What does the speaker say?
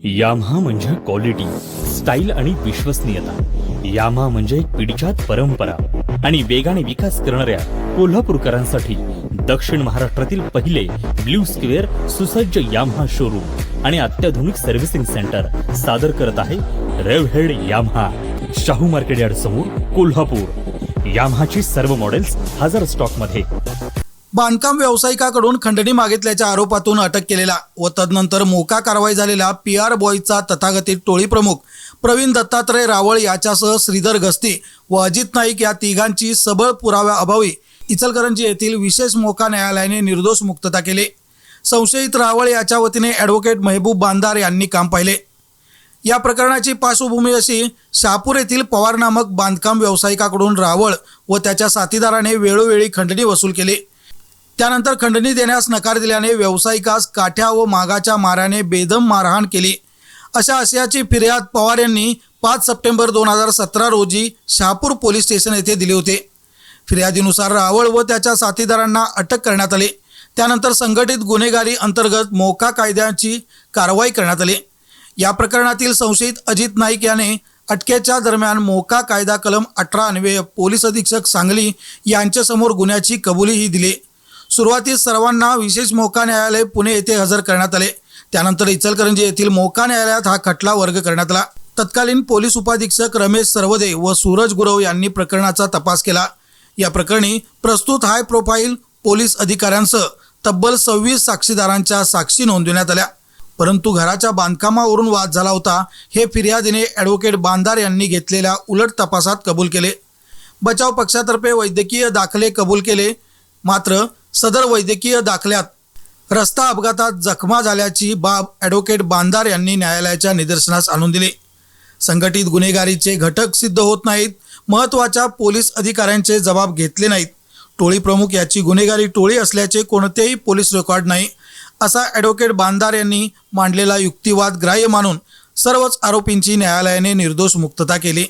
Yamaha म्हणजे quality, style आणि विश्वसनीयता. यामाहा म्हणजे एक पिढीजात परंपरा आणि वेगाने विकास करणाऱ्या कोल्हापूरकरांसाठी दक्षिण महाराष्ट्रातील पहिले ब्ल्यू स्क्वेअर सुसज्ज यामाहा शोरूम आणि अत्याधुनिक सर्व्हिसिंग सेंटर सादर करत आहे रेव्हहेड यामाहा, शाहू मार्केट यार्ड समोर, कोल्हापूर. यामाहाची सर्व मॉडेल्स हजर स्टॉक मध्ये. बांधकाम व्यावसायिकाकडून खंडणी मागितल्याच्या आरोपातून अटक केलेला व तदनंतर मोका कारवाई झालेला PR बॉयचा तथागतित टोळी प्रमुख प्रवीण दत्तात्रय रावळ याच्यासह श्रीधर गस्ती व अजित नाईक या तिघांची सबळ पुराव्याअभावी इचलकरंजी येथील विशेष मोका न्यायालयाने निर्दोष मुक्तता केली. संशयित रावळ याच्या वतीने ॲडव्होकेट महबूब बांदार यांनी काम पाहिले. या प्रकरणाची पार्श्वभूमी अशी, शहापूर येथील पवार नामक बांधकाम व्यावसायिकाकडून रावळ व त्याच्या साथीदाराने वेळोवेळी खंडणी वसूल केली. त्यानंतर खंडणी देण्यास नकार दिल्याने व्यावसायिकास काठ्या व मागाच्या माऱ्याने बेदम मारहाण केली. अशा आशयाची फिर्याद पवार यांनी 5 सप्टेंबर 2017 रोजी शहापूर पोलीस स्टेशन येथे दिले होते. फिर्यादीनुसार रावळ व त्याच्या साथीदारांना अटक करण्यात आली. त्यानंतर संघटित गुन्हेगारी अंतर्गत मोका कायद्याची कारवाई करण्यात आली. या प्रकरणातील संशयित अजित नाईक याने अटकेच्या दरम्यान मोका कायदा कलम 18 अन्वये पोलीस अधीक्षक सांगली यांच्यासमोर गुन्ह्याची कबुलीही दिली. सुरुवातीस सर्वांना विशेष मोका न्यायालय पुणे येथे हजर करण्यात आले. त्यानंतर इचलकरंजी येथील मोका न्यायालयात हा खटला वर्ग करण्यात आला. तत्कालीन पोलीस उपाधीक्षक रमेश सरवदे व सूरज गुरव यांनी प्रकरणाचा तपास केला. या प्रकरणी प्रस्तुत हाय प्रोफाईल पोलीस अधिकाऱ्यांसह तब्बल 26 साक्षीदारांच्या साक्षी नोंदविण्यात आल्या. परंतु घराच्या बांधकामावरून वाद झाला होता हे फिर्यादीने ॲडव्होकेट बांदार यांनी घेतलेल्या उलट तपासात कबूल केले. बचाव पक्षातर्फे वैद्यकीय दाखले कबूल केले. मात्र सदर वैद्यकीय दाखल्यात रस्ता अपघातात जखमा झाल्याची बाब ॲडव्होकेट बांदार यांनी न्यायालयाच्या निदर्शनास आणून दिली. संघटित गुन्हेगारीचे घटक सिद्ध होत नाहीत. महत्त्वाच्या पोलीस अधिकाऱ्यांचे जबाब घेतले नाहीत. टोळी प्रमुख याची गुन्हेगारी टोळी असल्याचे कोणतेही पोलीस रेकॉर्ड नाही, असा ॲडव्होकेट बांदार यांनी मांडलेला युक्तिवाद ग्राह्य मानून सर्वच आरोपींची न्यायालयाने निर्दोष मुक्तता केली.